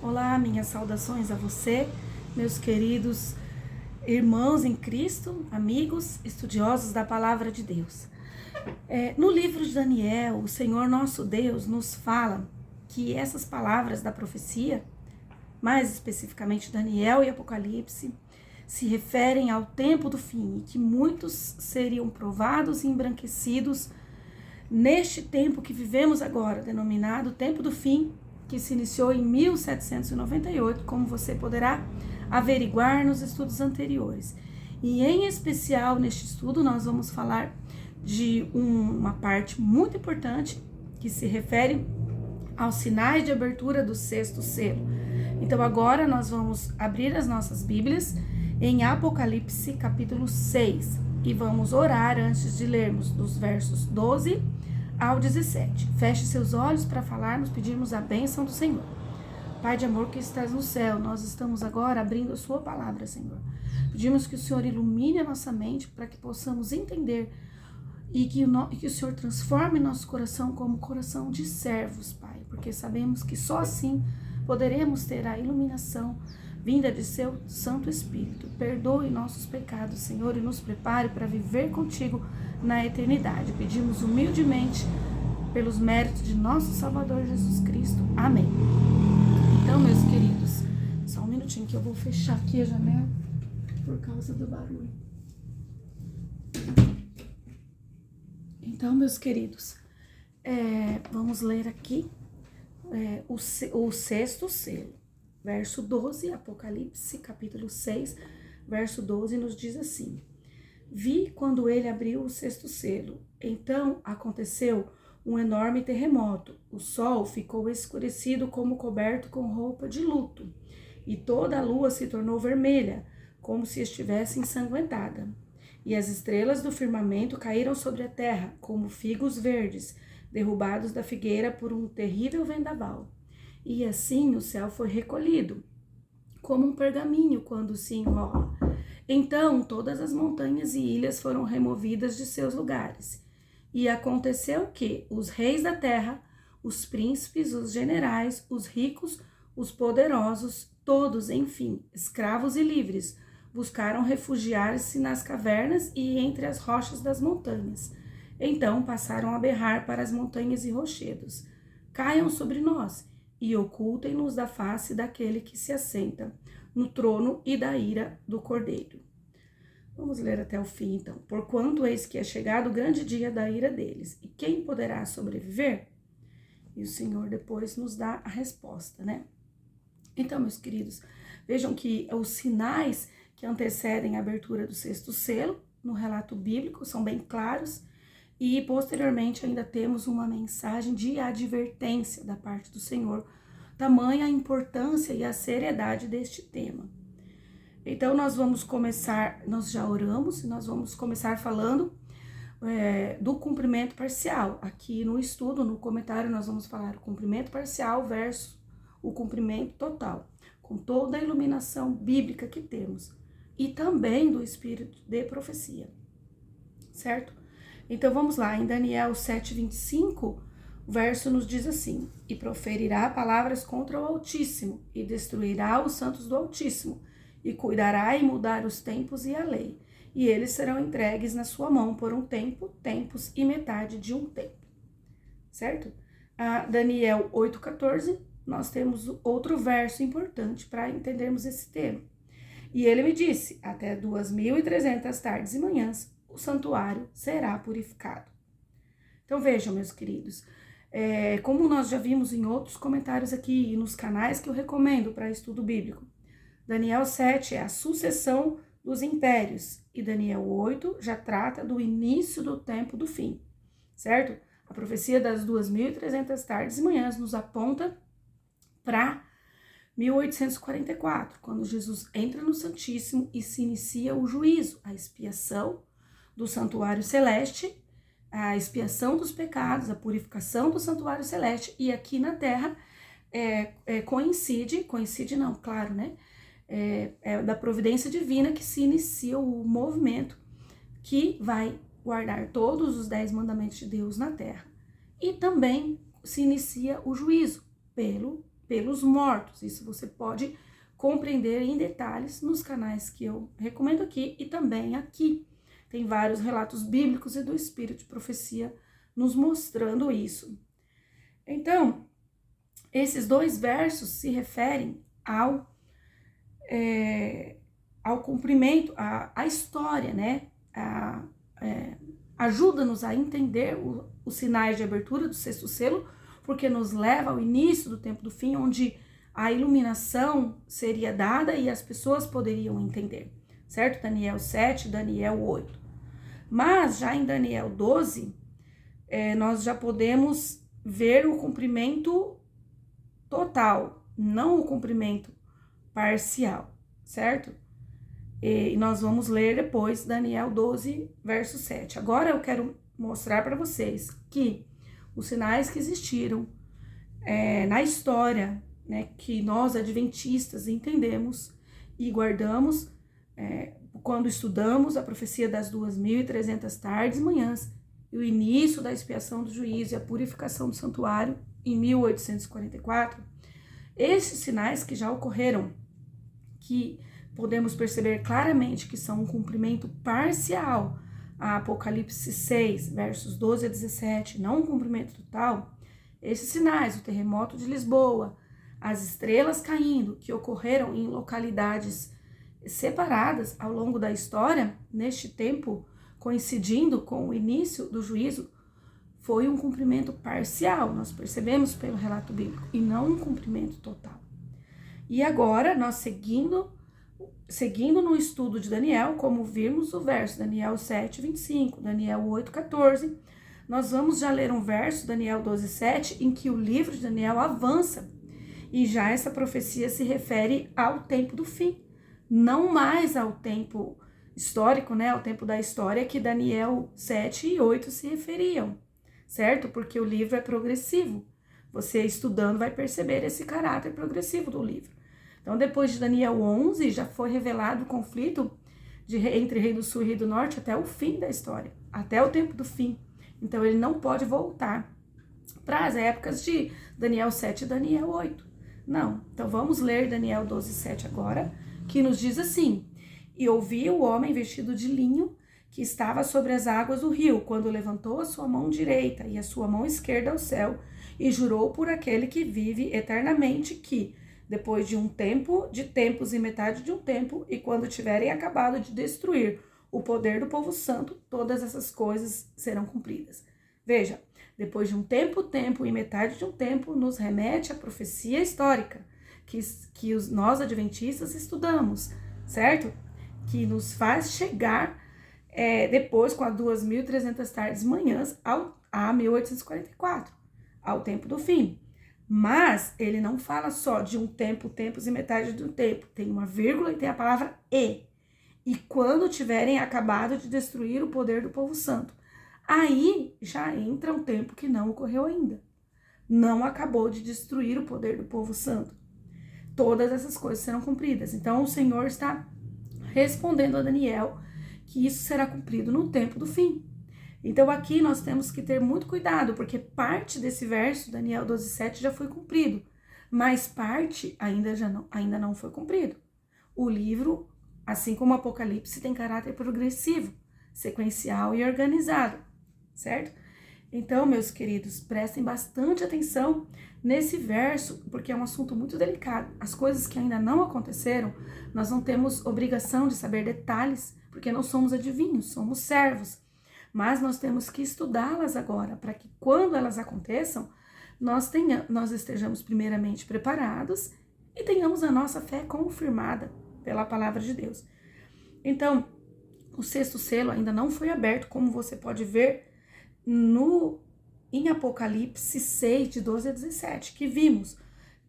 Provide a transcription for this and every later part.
Olá, minhas saudações a você, meus queridos irmãos em Cristo, amigos, estudiosos da Palavra de Deus. No livro de Daniel, o Senhor nosso Deus nos fala que essas palavras da profecia, mais especificamente Daniel e Apocalipse, se referem ao tempo do fim e que muitos seriam provados e embranquecidos neste tempo que vivemos agora, denominado tempo do fim, que se iniciou em 1798, como você poderá averiguar nos estudos anteriores. E em especial neste estudo nós vamos falar de uma parte muito importante que se refere aos sinais de abertura do sexto selo. Então agora nós vamos abrir as nossas Bíblias em Apocalipse capítulo 6 e vamos orar antes de lermos dos versos 12 ao 17. Feche seus olhos para falarmos, pedirmos a bênção do Senhor. Pai de amor que estás no céu, nós estamos agora abrindo a sua palavra, Senhor. Pedimos que o Senhor ilumine a nossa mente para que possamos entender e que o Senhor transforme nosso coração como coração de servos, Pai, porque sabemos que só assim poderemos ter a iluminação vinda de seu Santo Espírito. Perdoe nossos pecados, Senhor, e nos prepare para viver contigo na eternidade. Pedimos humildemente pelos méritos de nosso Salvador Jesus Cristo. Amém. Então, meus queridos, só um minutinho que eu vou fechar aqui a janela por causa do barulho. Então, meus queridos, vamos ler aqui o sexto selo. Verso 12, Apocalipse, capítulo 6, verso 12, nos diz assim: Vi quando ele abriu o sexto selo. Então aconteceu um enorme terremoto. O sol ficou escurecido como coberto com roupa de luto, e toda a lua se tornou vermelha, como se estivesse ensanguentada. E as estrelas do firmamento caíram sobre a terra, como figos verdes, derrubados da figueira por um terrível vendaval. E assim o céu foi recolhido, como um pergaminho quando se enrola. Então todas as montanhas e ilhas foram removidas de seus lugares. E aconteceu que os reis da terra, os príncipes, os generais, os ricos, os poderosos, todos, enfim, escravos e livres, buscaram refugiar-se nas cavernas e entre as rochas das montanhas. Então passaram a berrar para as montanhas e rochedos: caiam sobre nós e ocultem-nos da face daquele que se assenta no trono e da ira do Cordeiro. Vamos ler até o fim, então. Porquanto eis que é chegado o grande dia da ira deles, e quem poderá sobreviver? E o Senhor depois nos dá a resposta, né? Então, meus queridos, vejam que os sinais que antecedem a abertura do sexto selo, no relato bíblico, são bem claros, e posteriormente ainda temos uma mensagem de advertência da parte do Senhor, tamanha a importância e a seriedade deste tema. Então nós vamos começar, nós já oramos e nós vamos começar falando do cumprimento parcial. Aqui no estudo, no comentário, nós vamos falar o cumprimento parcial versus o cumprimento total, com toda a iluminação bíblica que temos, e também do espírito de profecia, certo? Então vamos lá, em Daniel 7:25, o verso nos diz assim: e proferirá palavras contra o Altíssimo, e destruirá os santos do Altíssimo, e cuidará em mudar os tempos e a lei, e eles serão entregues na sua mão por um tempo, tempos e metade de um tempo. Certo? Daniel 8:14, nós temos outro verso importante para entendermos esse tema. E ele me disse: até 2.300 tardes e manhãs o santuário será purificado. Então vejam, meus queridos, como nós já vimos em outros comentários aqui e nos canais que eu recomendo para estudo bíblico, Daniel 7 é a sucessão dos impérios e Daniel 8 já trata do início do tempo do fim, certo? A profecia das 2.300 tardes e manhãs nos aponta para 1844, quando Jesus entra no Santíssimo e se inicia o juízo, a expiação do santuário celeste, a expiação dos pecados, a purificação do santuário celeste, e aqui na terra coincide não, claro, né? É da providência divina que se inicia o movimento que vai guardar todos os 10 mandamentos de Deus na terra. E também se inicia o juízo pelo pelos mortos. Isso você pode compreender em detalhes nos canais que eu recomendo aqui e também aqui. Tem vários relatos bíblicos e do Espírito de Profecia nos mostrando isso. Então, esses 2 versos se referem ao cumprimento, à história, né? Ajuda-nos a entender os sinais de abertura do 6º selo, porque nos leva ao início do tempo do fim, onde a iluminação seria dada e as pessoas poderiam entender, certo? Daniel 7, Daniel 8. Mas já em Daniel 12, nós já podemos ver o cumprimento total, não o cumprimento parcial, certo? E nós vamos ler depois Daniel 12, verso 7. Agora eu quero mostrar para vocês que os sinais que existiram na história, né, que nós adventistas entendemos e guardamos quando estudamos a profecia das 2.300 tardes e manhãs e o início da expiação do juízo e a purificação do santuário em 1844, esses sinais que já ocorreram, que podemos perceber claramente que são um cumprimento parcial a Apocalipse 6, versos 12 a 17, não um cumprimento total, esses sinais, o terremoto de Lisboa, as estrelas caindo, que ocorreram em localidades separadas ao longo da história, neste tempo coincidindo com o início do juízo, foi um cumprimento parcial, nós percebemos pelo relato bíblico, e não um cumprimento total. E agora, nós seguindo no estudo de Daniel, como vimos o verso Daniel 7, 25, Daniel 8, 14, nós vamos já ler um verso, Daniel 12, 7, em que o livro de Daniel avança, e já essa profecia se refere ao tempo do fim, não mais ao tempo histórico, né, ao tempo da história que Daniel 7 e 8 se referiam, certo? Porque o livro é progressivo, você estudando vai perceber esse caráter progressivo do livro. Então, depois de Daniel 11, já foi revelado o conflito entre Rei do Sul e Rei do Norte até o fim da história, até o tempo do fim. Então, ele não pode voltar para as épocas de Daniel 7 e Daniel 8. Não. Então, vamos ler Daniel 12, 7 agora, que nos diz assim: E ouvi o homem vestido de linho que estava sobre as águas do rio, quando levantou a sua mão direita e a sua mão esquerda ao céu, e jurou por aquele que vive eternamente que, depois de um tempo, de tempos e metade de um tempo, e quando tiverem acabado de destruir o poder do povo santo, todas essas coisas serão cumpridas. Veja, depois de um tempo e metade de um tempo, nos remete à profecia histórica, que nós adventistas estudamos, certo? Que nos faz chegar depois, com as 2.300 tardes e manhãs, a 1844, ao tempo do fim. Mas ele não fala só de um tempo, tempos e metade do tempo. Tem uma vírgula e tem a palavra e. E quando tiverem acabado de destruir o poder do povo santo. Aí já entra um tempo que não ocorreu ainda. Não acabou de destruir o poder do povo santo. Todas essas coisas serão cumpridas. Então o Senhor está respondendo a Daniel que isso será cumprido no tempo do fim. Então aqui nós temos que ter muito cuidado, porque parte desse verso, Daniel 12, 7, já foi cumprido, mas parte ainda não foi cumprido. O livro, assim como o Apocalipse, tem caráter progressivo, sequencial e organizado, certo? Então, meus queridos, prestem bastante atenção nesse verso, porque é um assunto muito delicado. As coisas que ainda não aconteceram, nós não temos obrigação de saber detalhes, porque não somos adivinhos, somos servos. Mas nós temos que estudá-las agora, para que quando elas aconteçam, nós estejamos primeiramente preparados e tenhamos a nossa fé confirmada pela palavra de Deus. Então, o 6º selo ainda não foi aberto, como você pode ver em Apocalipse 6, de 12 a 17, que vimos,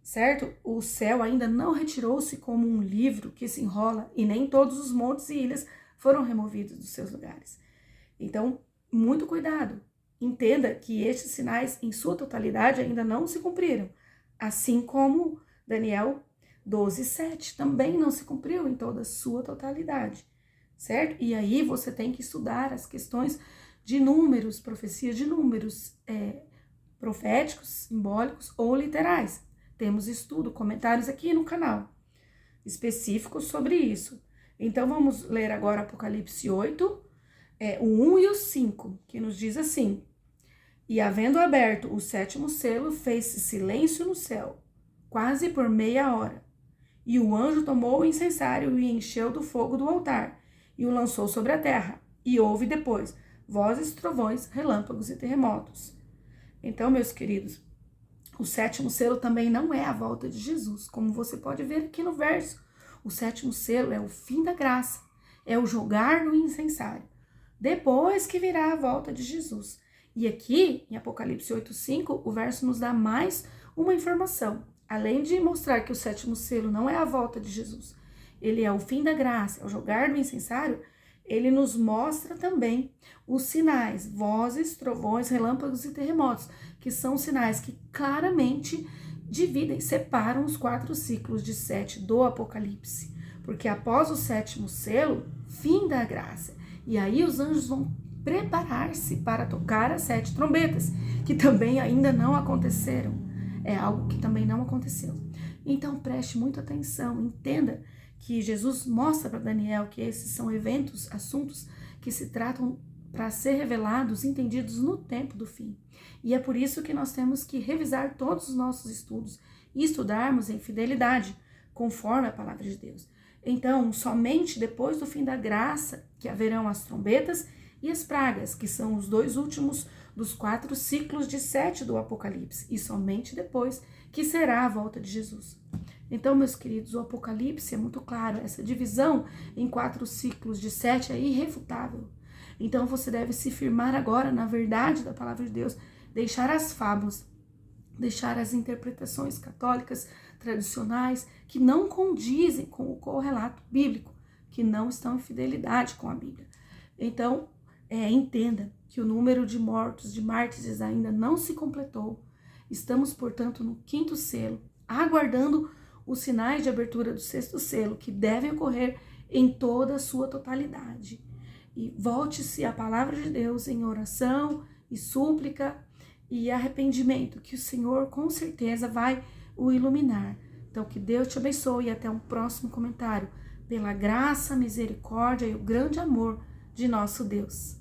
certo? O céu ainda não retirou-se como um livro que se enrola e nem todos os montes e ilhas foram removidos dos seus lugares. Então, muito cuidado. Entenda que estes sinais, em sua totalidade, ainda não se cumpriram. Assim como Daniel 12, 7 também não se cumpriu em toda a sua totalidade, certo? E aí você tem que estudar as questões de números, profecias de números proféticos, simbólicos ou literais. temos estudo, comentários aqui no canal específicos sobre isso. Então, vamos ler agora Apocalipse 8, o 1 e o 5, que nos diz assim: E havendo aberto o 7º selo, fez-se silêncio no céu, quase por meia hora. E o anjo tomou o incensário e encheu do fogo do altar, e o lançou sobre a terra. E houve depois vozes, trovões, relâmpagos e terremotos. Então, meus queridos, o 7º selo também não é a volta de Jesus, como você pode ver aqui no verso. O 7º selo é o fim da graça, é o jogar no incensário, depois que virá a volta de Jesus. E aqui, em Apocalipse 8:5, o verso nos dá mais uma informação. Além de mostrar que o 7º selo não é a volta de Jesus, ele é o fim da graça, é o jogar no incensário, ele nos mostra também os sinais, vozes, trovões, relâmpagos e terremotos, que são sinais que claramente dividem, separam os 4 ciclos de 7 do Apocalipse. Porque após o 7º selo, fim da graça. E aí os anjos vão preparar-se para tocar as 7 trombetas, que também ainda não aconteceram. É algo que também não aconteceu. Então preste muita atenção, entenda que Jesus mostra para Daniel que esses são eventos, assuntos que se tratam para ser revelados, entendidos no tempo do fim. E é por isso que nós temos que revisar todos os nossos estudos e estudarmos em fidelidade, conforme a palavra de Deus. Então, somente depois do fim da graça que haverão as trombetas e as pragas, que são os 2 últimos dos 4 ciclos de 7 do Apocalipse, e somente depois que será a volta de Jesus. Então, meus queridos, o Apocalipse é muito claro, essa divisão em 4 ciclos de 7 é irrefutável. Então, você deve se firmar agora na verdade da palavra de Deus, deixar as fábulas, deixar as interpretações católicas tradicionais que não condizem com o correlato bíblico, que não estão em fidelidade com a Bíblia. Então, entenda que o número de mortos, de mártires ainda não se completou. Estamos, portanto, no 5º selo, aguardando os sinais de abertura do 6º selo, que devem ocorrer em toda a sua totalidade. E volte-se à palavra de Deus em oração e súplica e arrependimento, que o Senhor com certeza vai o iluminar. Então, que Deus te abençoe e até um próximo comentário. Pela graça, misericórdia e o grande amor de nosso Deus.